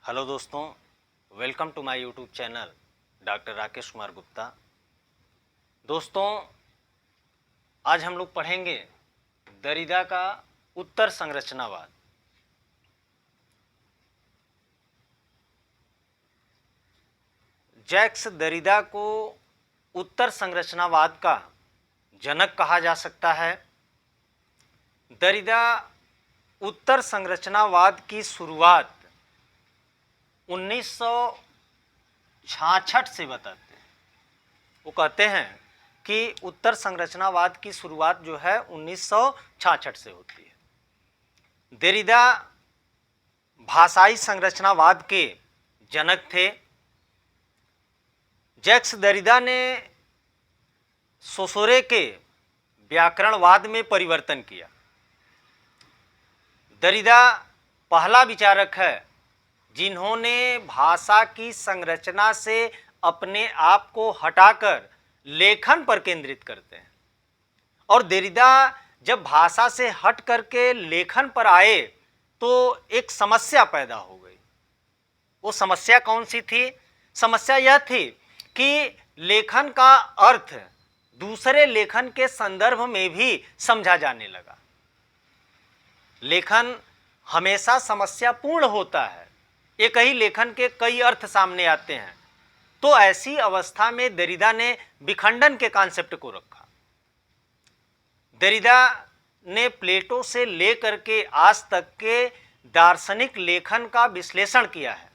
Hello दोस्तों, welcome to my YouTube channel doctor Rakesh Kumar Gupta. दोस्तों, आज हम लोग पढ़ेंगे दरिदा का उत्तर संरचनावाद। जैक्स दरिदा को उत्तर संरचनावाद का जनक कहा जा सकता है। दरिदा उत्तर संरचनावाद की शुरुआत 1966 से बताते हैं। वो कहते हैं कि उत्तर संरचनावाद की शुरुआत जो है 1966 से होती है। दरिदा भाषाई संरचनावाद के जनक थे। जैक्स दरिदा ने सोसोरे के व्याकरणवाद में परिवर्तन किया। दरिदा पहला विचारक है जिन्होंने भाषा की संरचना से अपने आप को हटाकर लेखन पर केंद्रित करते हैं। और दरिदा जब भाषा से हट करके लेखन पर आए तो एक समस्या पैदा हो गई। वो समस्या कौन सी थी? समस्या यह थी कि लेखन का अर्थ दूसरे लेखन के संदर्भ में भी समझा जाने लगा। लेखन हमेशा समस्यापूर्ण होता है, एक ही लेखन के कई अर्थ सामने आते हैं। तो ऐसी अवस्था में दरिदा ने विखंडन के कॉन्सेप्ट को रखा। दरिदा ने प्लेटो से लेकर के आज तक के दार्शनिक लेखन का विश्लेषण किया है।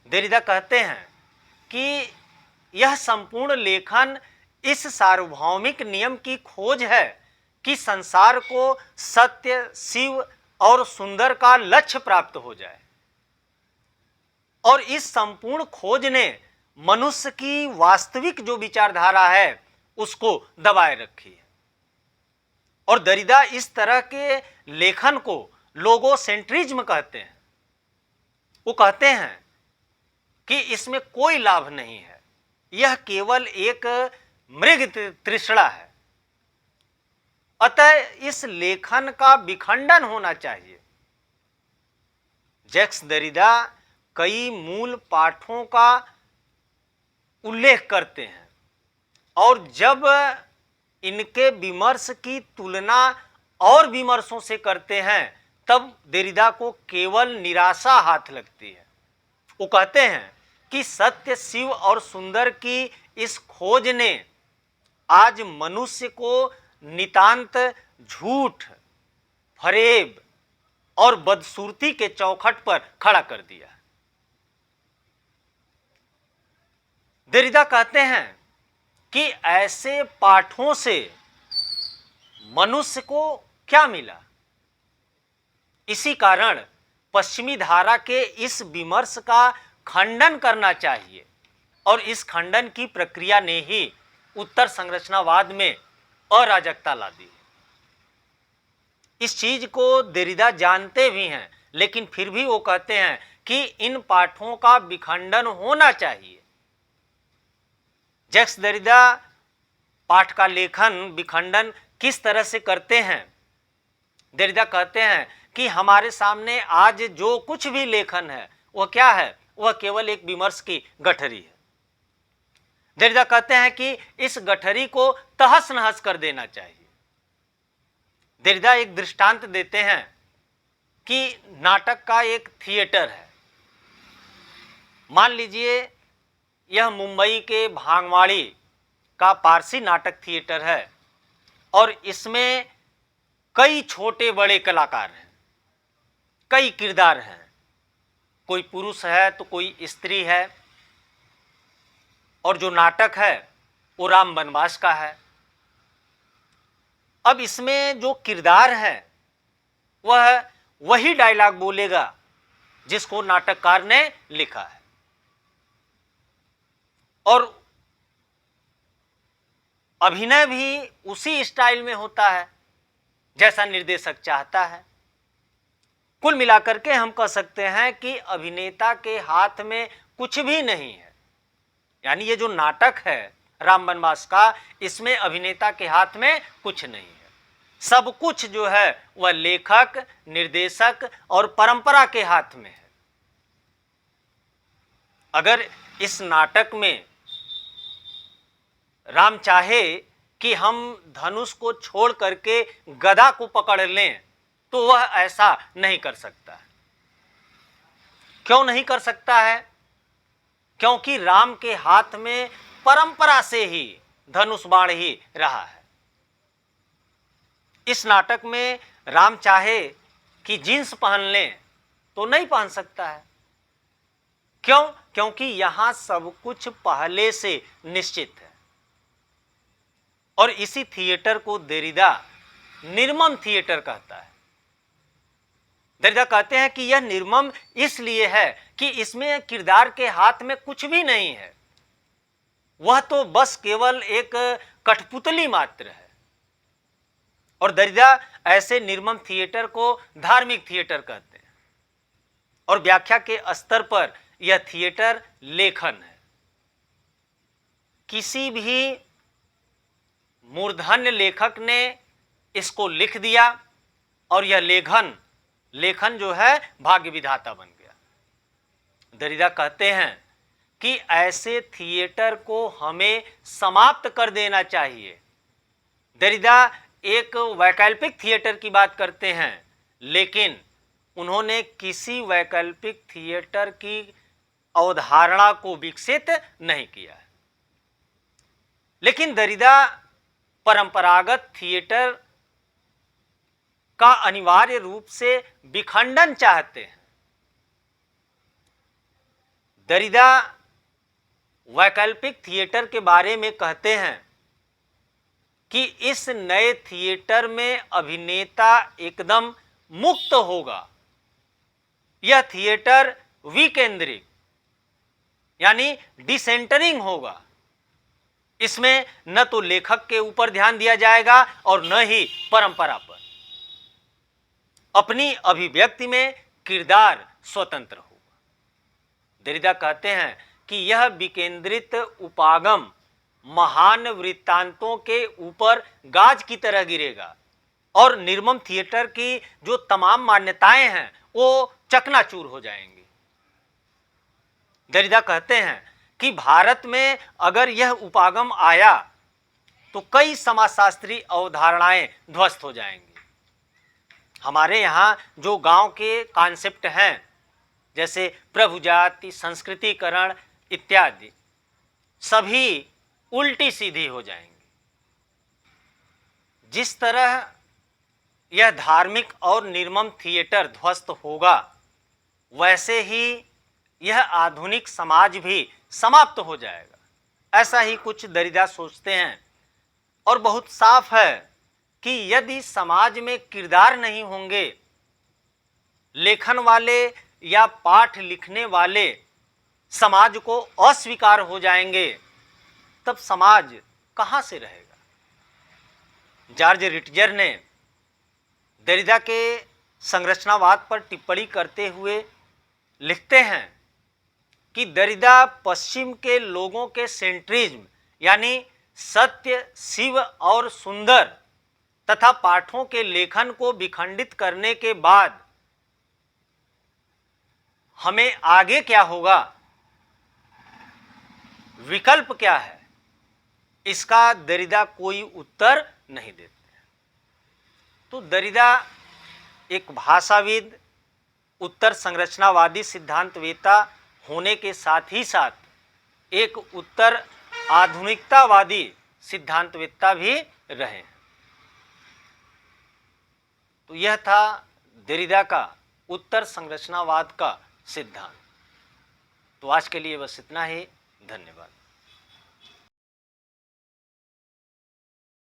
दरिदा कहते हैं कि यह संपूर्ण लेखन इस सार्वभौमिक नियम की खोज है कि संसार को सत्य, शिव और सुंदर का लक्ष्य प्राप्त हो जाए। और इस संपूर्ण खोज ने मनुष्य की वास्तविक जो विचारधारा है उसको दबाए रखी है। और दरिदा इस तरह के लेखन को लोगोसेंट्रिज्म कहते हैं। वो कहते हैं कि इसमें कोई लाभ नहीं है, यह केवल एक मृग तृष्णा है। अतः इस लेखन का विखंडन होना चाहिए। जैक्स दरिदा कई मूल पाठों का उल्लेख करते हैं और जब इनके विमर्श की तुलना और विमर्शों से करते हैं तब दरिदा को केवल निराशा हाथ लगती है। वो कहते हैं कि सत्य, शिव और सुंदर की इस खोज ने आज मनुष्य को नितांत झूठ, फरेब और बदसूरती के चौखट पर खड़ा कर दिया। दरिदा कहते हैं कि ऐसे पाठों से मनुष्य को क्या मिला। इसी कारण पश्चिमी धारा के इस विमर्श का खंडन करना चाहिए और इस खंडन की प्रक्रिया ने ही उत्तर संरचनावाद में अराजकता ला दी। इस चीज को दरिदा जानते भी हैं, लेकिन फिर भी वो कहते हैं कि इन पाठों का विखंडन होना चाहिए। जैक्स दरिदा पाठ का लेखन विखंडन किस तरह से करते हैं? दरिदा कहते हैं कि हमारे सामने आज जो कुछ भी लेखन है वह क्या है? वह केवल एक विमर्श की गठरी है। दरिदा कहते हैं कि इस गठरी को तहस नहस कर देना चाहिए। दरिदा एक दृष्टांत देते हैं कि नाटक का एक थिएटर है। मान लीजिए यह मुंबई के भांगवाड़ी का पारसी नाटक थिएटर है और इसमें कई छोटे बड़े कलाकार हैं, कई किरदार हैं। कोई पुरुष है तो कोई स्त्री है और जो नाटक है वो राम वनवास का है। अब इसमें जो किरदार है वह वही डायलॉग बोलेगा जिसको नाटककार ने लिखा है और अभिनय भी उसी स्टाइल में होता है जैसा निर्देशक चाहता है। कुल मिलाकर के हम कह सकते हैं कि अभिनेता के हाथ में कुछ भी नहीं है। यानी ये जो नाटक है राम वनवास का, इसमें अभिनेता के हाथ में कुछ नहीं है। सब कुछ जो है वह लेखक, निर्देशक और परंपरा के हाथ में है। अगर इस नाटक में राम चाहे कि हम धनुष को छोड़ करके गदा को पकड़ लें तो वह ऐसा नहीं कर सकता। क्यों नहीं कर सकता है? क्योंकि राम के हाथ में परंपरा से ही धनुष बाण ही रहा है। इस नाटक में राम चाहे कि जींस पहन लें तो नहीं पहन सकता है। क्यों? क्योंकि यहां सब कुछ पहले से निश्चित है। और इसी थिएटर को देरिदा निर्मम थिएटर कहता है। देरिदा कहते हैं कि यह निर्मम इसलिए है कि इसमें किरदार के हाथ में कुछ भी नहीं है, वह तो बस केवल एक कठपुतली मात्र है। और देरिदा ऐसे निर्मम थिएटर को धार्मिक थिएटर कहते हैं। और व्याख्या के स्तर पर यह थिएटर लेखन है। किसी भी मूर्धन्य लेखक ने इसको लिख दिया और यह लेखन जो है भाग्य विधाता बन गया। देरिदा कहते हैं कि ऐसे थिएटर को हमें समाप्त कर देना चाहिए। देरिदा एक वैकल्पिक थिएटर की बात करते हैं, लेकिन उन्होंने किसी वैकल्पिक थिएटर की अवधारणा को विकसित नहीं किया। लेकिन देरिदा परंपरागत थिएटर का अनिवार्य रूप से विखंडन चाहते हैं। देरिदा वैकल्पिक थिएटर के बारे में कहते हैं कि इस नए थिएटर में अभिनेता एकदम मुक्त होगा। यह थिएटर विकेंद्रिक यानी डिसेंटरिंग होगा। इसमें न तो लेखक के ऊपर ध्यान दिया जाएगा और न ही परंपरा पर। अपनी अभिव्यक्ति में किरदार स्वतंत्र होगा। देरिदा कहते हैं कि यह विकेंद्रित उपागम महान वृत्तांतों के ऊपर गाज की तरह गिरेगा और निर्मम थिएटर की जो तमाम मान्यताएं हैं वो चकनाचूर हो जाएंगी। देरिदा कहते हैं कि भारत में अगर यह उपागम आया तो कई समाजशास्त्री अवधारणाएं ध्वस्त हो जाएंगी। हमारे यहाँ जो गांव के कॉन्सेप्ट हैं, जैसे प्रभु जाति, संस्कृतिकरण इत्यादि, सभी उल्टी सीधी हो जाएंगी। जिस तरह यह धार्मिक और निर्मम थिएटर ध्वस्त होगा, वैसे ही यह आधुनिक समाज भी समाप्त हो जाएगा। ऐसा ही कुछ देरिदा सोचते हैं। और बहुत साफ है कि यदि समाज में किरदार नहीं होंगे, लेखन वाले या पाठ लिखने वाले समाज को अस्वीकार हो जाएंगे, तब समाज कहां से रहेगा? जॉर्ज रिटजर ने देरिदा के संरचनावाद पर टिप्पणी करते हुए लिखते हैं कि देरिदा पश्चिम के लोगों के सेंट्रिज्म यानी सत्य, शिव और सुंदर तथा पाठों के लेखन को विखंडित करने के बाद हमें आगे क्या होगा, विकल्प क्या है, इसका देरिदा कोई उत्तर नहीं देते। तो देरिदा एक भाषाविद, उत्तर संरचनावादी सिद्धांतवेत्ता होने के साथ ही साथ एक उत्तर आधुनिकतावादी सिद्धांतवेत्ता भी रहे। तो यह था देरिदा का उत्तर संरचनावाद का सिद्धांत। तो आज के लिए बस इतना ही। धन्यवाद।